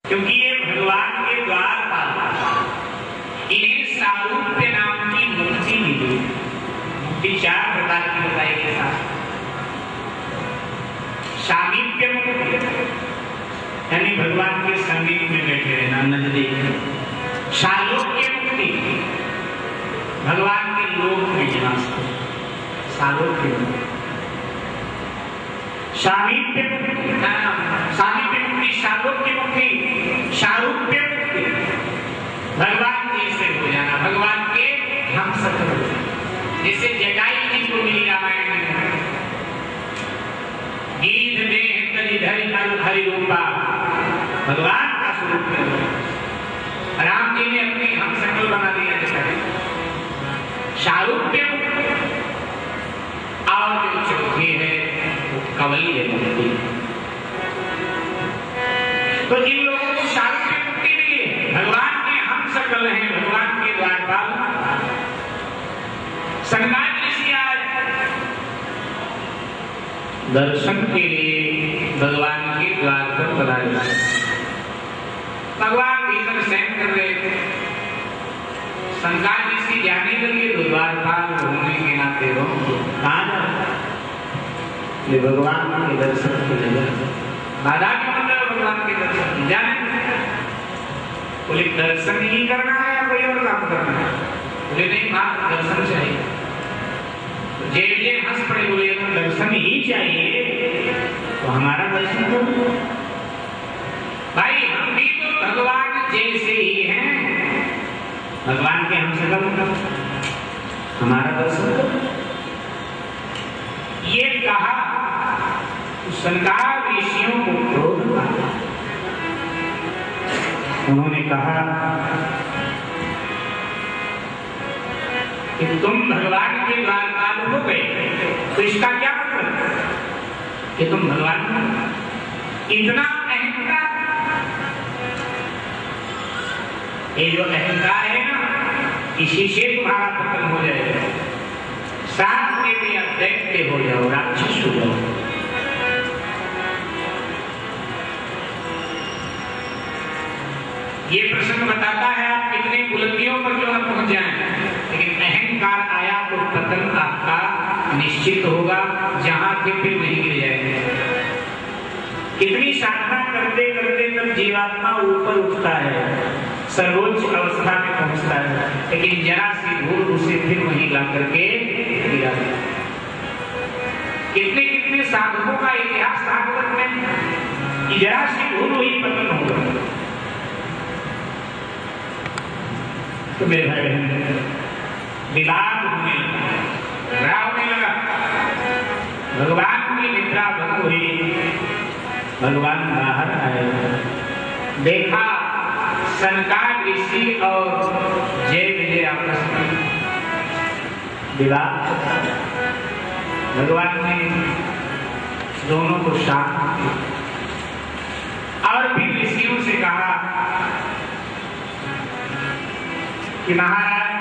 क्योंकि ये भगवान के द्वार पर इन्हें सारूप्य नाम की मुक्ति मिली। मुक्ति 4 प्रकार की बताई गई। सामीप्य मुक्ति यानी भगवान के समीप में बैठे रहना, नजदीक। सालोक्य मुक्ति भगवान के लोक में निवास करो, सालोक्य मुक्ति। सामीप्य मुक्ति, सामीप्य मुक्ति, सालोक्य मुक्ति, सारूप्य मुक्ति भगवान जैसे हो जाना, भगवान के हम सत्य हो जाना। जैसे जटायु जी को मिली रामायण में, गीत देह कलिधरि हरि रूपा, भगवान का स्वरूप है। राम जी ने अपनी हम सकल बना दिया जटायु। सारूप्य और जो चौथी है वो कवलीय मुक्ति। तो इन लोगों को सारूप्य मुक्ति मिली है, भगवान के हम सकल हैं, भगवान के द्वारपाल। सनकादिक ऋषि आज दर्शन के लिए भगवान के द्वार पर पधारे। भगवान भीतर शयन कर रहे थे। सनकादिक ऋषि जाने लगे तो द्वारपाल होने के नाते हो कहाँ जा ये भगवान के दर्शन के लिए बाधा क्यों बन रहे हो? भगवान के दर्शन जाने बोले दर्शन ही करना है या कोई और काम करना है? बोले नहीं मात्र दर्शन चाहिए। जे हंस पड़े, बोले तो दर्शन ही चाहिए तो हमारा दर्शन करो भाई। हम भी तो भगवान जैसे ही हैं, भगवान के हमसे करो, हमारा दर्शन करो। ये कहा सनकादिक ऋषियों को क्रोध आया। उन्होंने कहा कि तुम भगवान के द्वारपाल हो गए तो इसका क्या मतलब कि तुम भगवान इतना अहंकार। ये जो अहंकार है ना, इसी से तुम्हारा पतन हो जाएगा। साथ में भी आप दैत्य हो जाओ, राक्षस हो जाओ। ये प्रसंग बताता है आप कितनी बुलंदियों पर क्यों न पहुंच जाएं, लेकिन अहंकार आया तो पतन आपका निश्चित होगा। जहां थे फिर वहीं गिर जाएंगे। कितनी साधना करते करते तब जीवात्मा ऊपर उठता है, सर्वोच्च अवस्था में पहुंचता है, लेकिन जरा सी भूल उसे फिर वहीं ला करके गिरा देता। कितने कितने साधकों का इतिहास भागवत में, जरा सी भूल हुई पतन होगा। तो मेरे भाई बहन विवाद होने लगा, होने लगा। भगवान की निद्रा भंग हुई। भगवान बाहर आए, देखा सनकादिक ऋषि और जय विजय आपस में विवाद। भगवान ने दोनों को शांत किया और फिर ऋषियों से कहा कि महाराज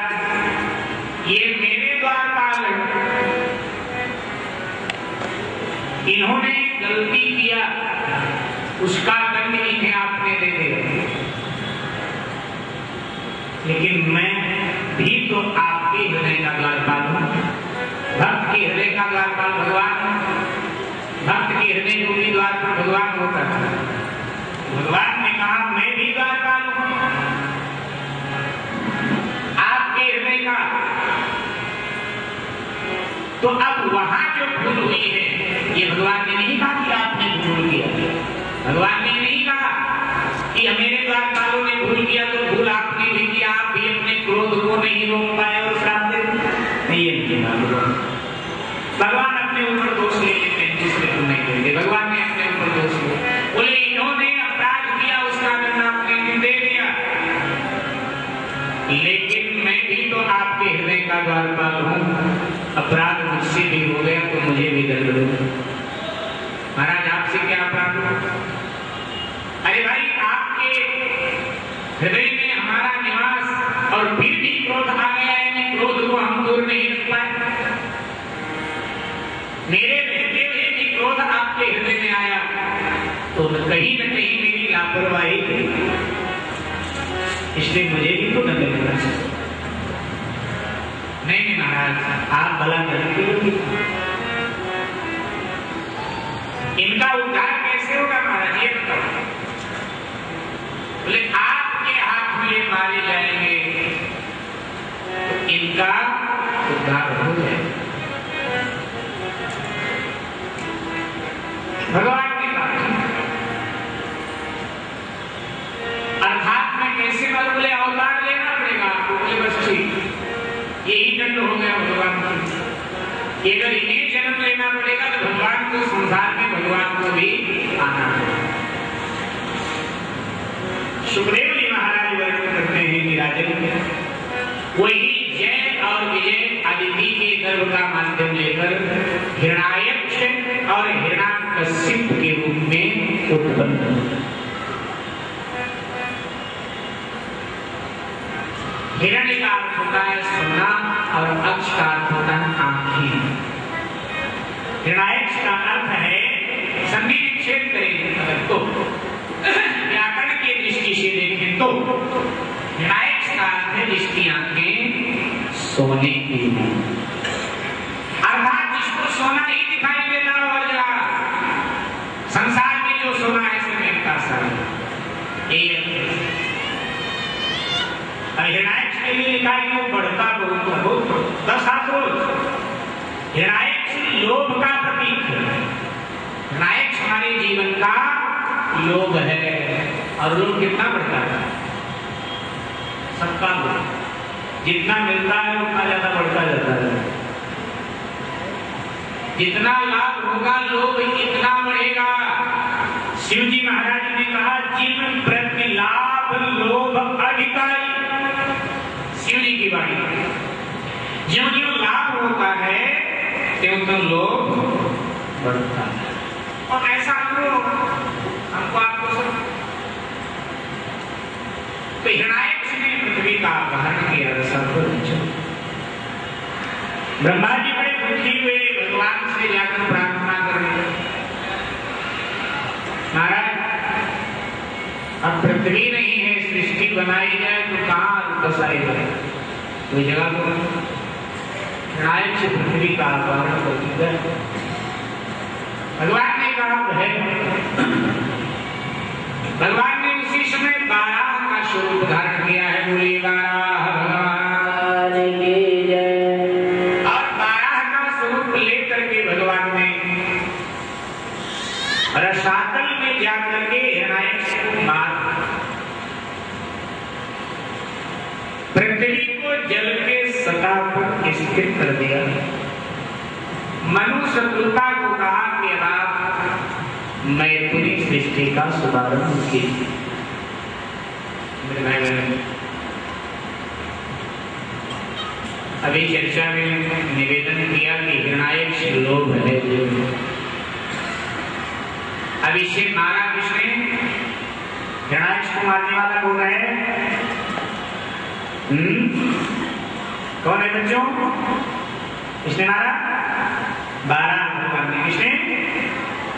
ये मेरे द्वारपाल हैं, इन्होंने गलती किया, उसका दंड इन्हें आपने दे दिया, लेकिन मैं भी तो आपके हृदय का द्वारपाल हूं। भक्त के हृदय का द्वारपाल भगवान, भक्त के हृदय जो भी द्वार पर भगवान होता है। भगवान ने कहा मैं भी द्वारपाल हूं आपके हृदय का। तो अब वहां जो भूल हुई है, ये भगवान ने नहीं कहा कि आपने भूल किया, भगवान ने नहीं कहा कि मेरे द्वारपालों ने भूल किया तो भूल आपने भी किया, आप भी अपने क्रोध को नहीं रोक पाए और श्राप दे दिए। भगवान अपने ऊपर दोष ले लेते हैं, दूसरे को नहीं देते। भगवान ने अपने ऊपर दोष लिया, बोले इन्होंने अपराध किया, उसका दंड आपने दे दिया, लेकिन मैं भी तो आपके हृदय का द्वारपाल हूं। अपराध मुझसे भी हो गया तो मुझे भी दंड दो। महाराज आपसे क्या अपराध हो? अरे भाई आपके हृदय में हमारा निवास और फिर भी क्रोध आ गया, यानी क्रोध को हम दूर नहीं रख पाए। मेरे रहते हुए भी क्रोध आपके हृदय में आया तो कहीं न कहीं मेरी लापरवाही थी। इसलिए मुझे भी तो न मिलना चाहिए। नहीं महाराज, आप भला करके इनका उद्धार कैसे होगा महाराज, ये बताओ। बोले आपके हाथ में मारे जाएंगे तो इनका उद्धार हो जाएगा। भगवान की बात अर्थात में कैसे मालूम, बोले अवतार लेना पड़ेगा आपको। बोले बस ठीक, यही दंड हो गया भगवान की। अगर इन्हें जन्म लेना पड़ेगा तो भगवान को संसार में भगवान को भी आना है। सुखदेव जी महाराज वर्णन करते हैं कि राजन वही जय और विजय अदिति के गर्भ का माध्यम लेकर हिरण्याक्ष और हिरण्यकशिप के रूप में उत्पन्न। हिरण्य का अर्थ होता है सोना और अक्ष का अर्थ होता है आंखें। हिरण्याक्ष का अर्थ है संधि विच्छेद करें तो व्याकरण की दृष्टि से देखें तो हिरण्याक्ष का अर्थ है जिसकी आंखें सोने की हैं, अर्थात जिसको सोना ही दिखाई देता और संसार में जो सोना है सीमेंट का सा हिरण्याक्ष के लिए लिखा है कि वो बढ़ता बहुत 10 हाथ रोज। हिरण्याक्ष लोभ का प्रतीक है। हिरण्याक्ष हमारे जीवन का लोभ है और लोभ कितना बढ़ता है, सबका लोभ जितना मिलता है उतना ज्यादा बढ़ता जाता है। जितना लाभ होगा लोभ इतना बढ़ेगा। शिव जी महाराज ने कहा जीवन प्रति लाभ लोभ अधिकारी। शिव जी की वाणी, ज्यों ज्यों लाभ होता है त्यों त्यों लोभ बढ़ता है। और ऐसा हमको आपको सब तो हिरण्याक्ष ने पृथ्वी का अपहरण किया। ब्रह्मा जी बड़े दुखी हुए, भगवान से जाकर प्रार्थना करने, महाराज अब पृथ्वी नहीं है, सृष्टि बनाई जाए तो कहाँ बसाएगा, कोई जगह तो हिरण्याक्ष से पृथ्वी का अपहरण कर दिया। भगवान ने कहा है, भगवान ने उसी समय बाराह का स्वरूप धारण किया है। बोली बाराह भगवान की जय। और बाराह का स्वरूप लेकर के भगवान ने रसातल में जाकर के हिरण्याक्ष को मार पृथ्वी को जल के सतह पर स्थिर कर दिया। मनु शत्रुता को कहा कि आप मैं पूरी सृष्टि का शुभारंभ कीजिए। अभी चर्चा में निवेदन किया कि हिरण्याक्ष लोभ है। अब इसे मारा किसने? हिरण्याक्ष को मारने वाला कौन है? कौन है बच्चों? इसने मारा बाराह भगवान ने। किसने?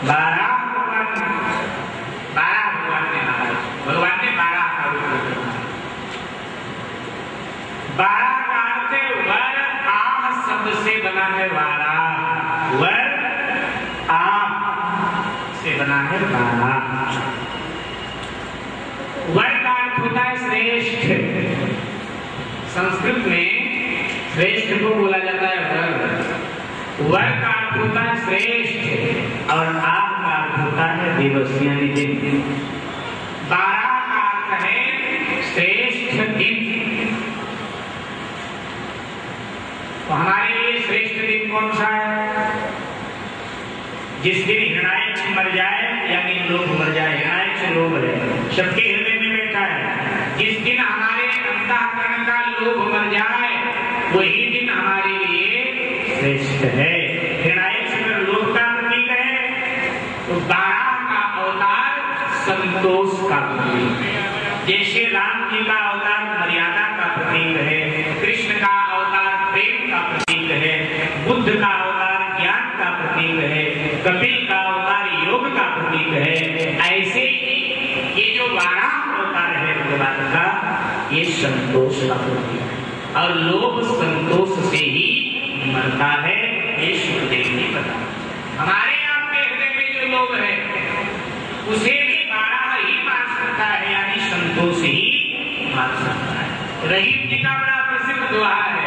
बाराह भगवान ने। बाराह भगवान ने मारा। भगवान ने बाराह का रूप मारा। बाराह का अर्थ है वर आह शब्द से बना है बाराह। वर आह से बना है बाराह। वर का अर्थ होता है श्रेष्ठ। संस्कृत में श्रेष्ठ को बोला जाता है वर। वर का अर्थ होता है श्रेष्ठ और आह का अर्थ होता है दिवस यानी दिन। बाराह का अर्थ है श्रेष्ठ दिन। तो हमारे लिए श्रेष्ठ दिन कौन सा है? जिस दिन हिरण्याक्ष मर जाए यानी लोभ मर जाए। हिरण्याक्ष लोभ है, सबके हृदय में बैठा है। जिस दिन हमारे अंतःकरण का लोभ मर जाए वही दिन हमारे लिए श्रेष्ठ है। हिरण्याक्ष अगर लोभ का प्रतीक है तो बाराह का अवतार संतोष का प्रतीक है। जैसे राम जी का अवतार मर्यादा का प्रतीक है, कृष्ण का अवतार प्रेम का प्रतीक है, बुद्ध का अवतार ज्ञान का प्रतीक है, कपिल का अवतार योग का प्रतीक है, ऐसे ही ये जो बाराह अवतार है भगवान का ये संतोष का प्रतीक है और लोभ संतोष से ही मरता है। ये शुभदेव ने बताया। हमारे आप के हृदय में जो लोभ है उसे भी बारह ही मार सकता है, यानी संतोष ही मार सकता है। रहीम जी का बड़ा प्रसिद्ध दोहा है,